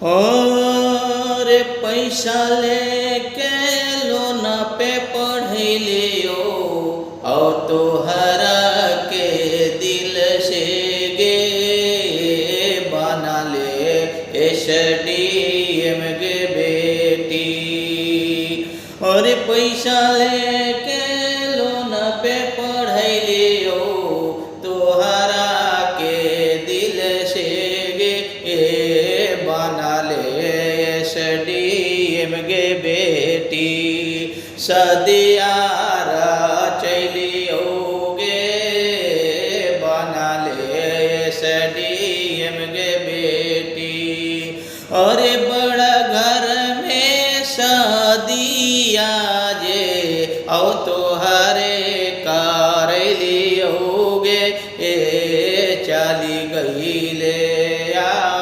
और पैसा लेके लोन पे पढ़ी लियो और तोहरा के दिल से गे बना ले एसडीएम गे बेटी। और पैसा लेके लोन पे पढ़ी लियो तोहरा के दिल से गे बना ले एसडीएम गे बेटी। सदिया चलियो गे बना ले एसडीएम गे बेटी। और बड़ा घर में शादिया जे औ तोहरे